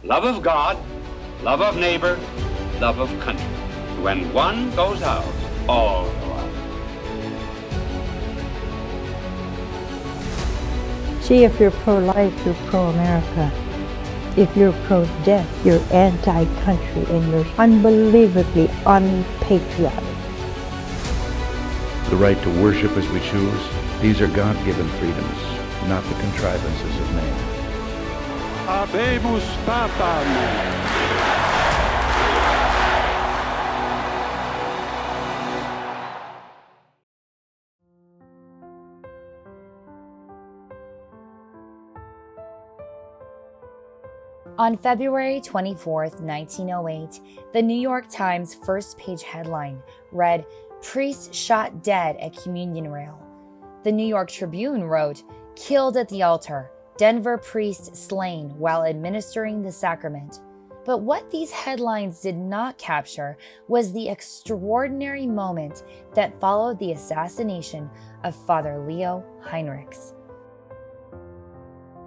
love of God, love of neighbor, love of country. When one goes out, all go out. See, if you're pro-life, you're pro-America. If you're pro-death, you're anti-country and you're unbelievably unpatriotic. The right to worship as we choose, these are God-given freedoms, not the contrivances of man. Habemus Papam. On February 24, 1908, the New York Times first-page headline read, "Priest shot dead at communion rail." The New York Tribune wrote, "Killed at the altar, Denver priest slain while administering the sacrament." But what these headlines did not capture was the extraordinary moment that followed the assassination of Father Leo Heinrichs.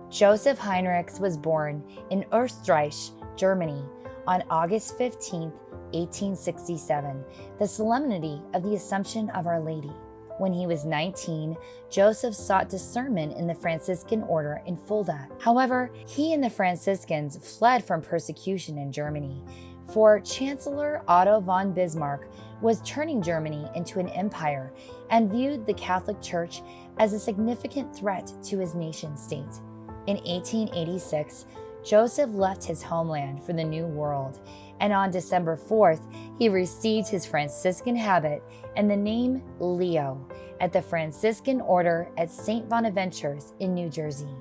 Joseph Heinrichs was born in Österreich, Germany, on August 15, 1867, the solemnity of the Assumption of Our Lady. When he was 19, Joseph sought discernment in the Franciscan order in Fulda. However, he and the Franciscans fled from persecution in Germany, for Chancellor Otto von Bismarck was turning Germany into an empire and viewed the Catholic Church as a significant threat to his nation-state. In 1886, Joseph left his homeland for the New World, and on December 4th, he received his Franciscan habit and the name Leo at the Franciscan Order at St. Bonaventure's in New Jersey.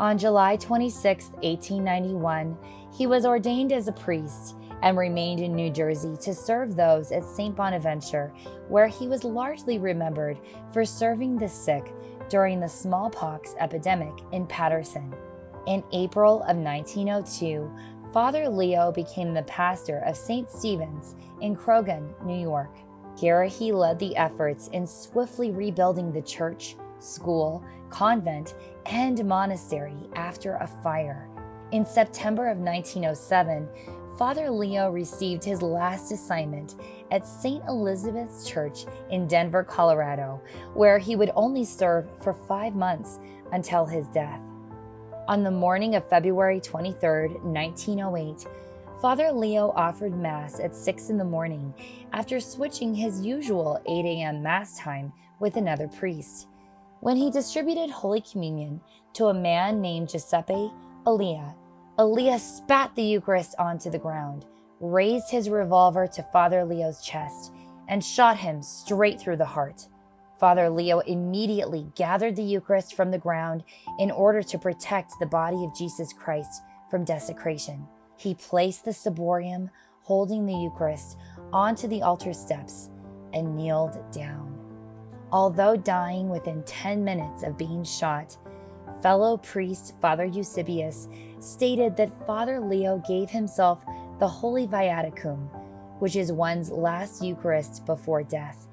On July 26, 1891, he was ordained as a priest and remained in New Jersey to serve those at St. Bonaventure, where he was largely remembered for serving the sick during the smallpox epidemic in Paterson. In April of 1902, Father Leo became the pastor of St. Stephen's in Croghan, New York. Here he led the efforts in swiftly rebuilding the church, school, convent, and monastery after a fire. In September of 1907, Father Leo received his last assignment at St. Elizabeth's Church in Denver, Colorado, where he would only serve for 5 months until his death. On the morning of February 23, 1908, Father Leo offered Mass at 6 in the morning after switching his usual 8 a.m. Mass time with another priest. When he distributed Holy Communion to a man named Giuseppe Elia, Elia spat the Eucharist onto the ground, raised his revolver to Father Leo's chest, and shot him straight through the heart. Father Leo immediately gathered the Eucharist from the ground in order to protect the body of Jesus Christ from desecration. He placed the ciborium holding the Eucharist onto the altar steps and kneeled down. Although dying within 10 minutes of being shot, fellow priest Father Eusebius stated that Father Leo gave himself the Holy Viaticum, which is one's last Eucharist before death.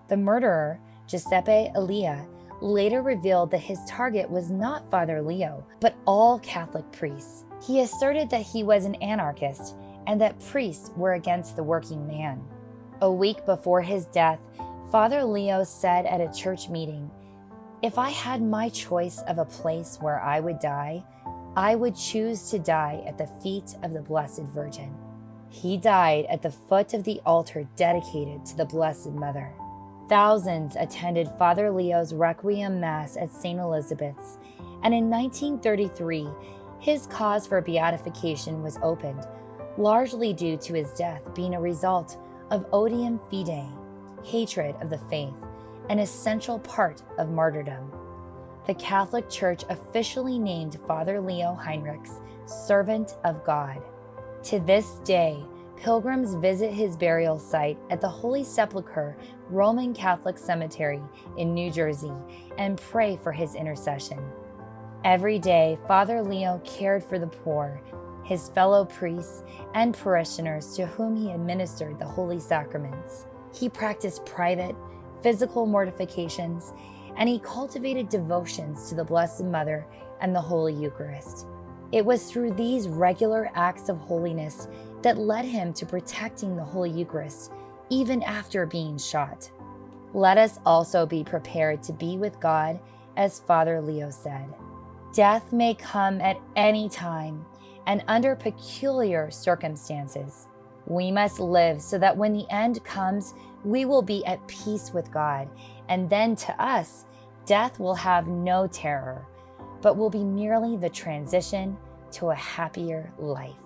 The murderer, Giuseppe Elia, later revealed that his target was not Father Leo, but all Catholic priests. He asserted that he was an anarchist and that priests were against the working man. A week before his death, Father Leo said at a church meeting, "If I had my choice of a place where I would die, I would choose to die at the feet of the Blessed Virgin." He died at the foot of the altar dedicated to the Blessed Mother. Thousands attended Father Leo's Requiem Mass at St. Elizabeth's, and in 1933, his cause for beatification was opened, largely due to his death being a result of odium fidei, hatred of the faith, an essential part of martyrdom. The Catholic Church officially named Father Leo Heinrichs Servant of God. To this day, pilgrims visit his burial site at the Holy Sepulchre Roman Catholic Cemetery in New Jersey and pray for his intercession. Every day, Father Leo cared for the poor, his fellow priests, and parishioners to whom he administered the holy sacraments. He practiced private, physical mortifications, and he cultivated devotions to the Blessed Mother and the Holy Eucharist. It was through these regular acts of holiness that led him to protecting the Holy Eucharist, even after being shot. Let us also be prepared to be with God, as Father Leo said. Death may come at any time and under peculiar circumstances. We must live so that when the end comes, we will be at peace with God, and then to us, death will have no terror, but will be merely the transition to a happier life.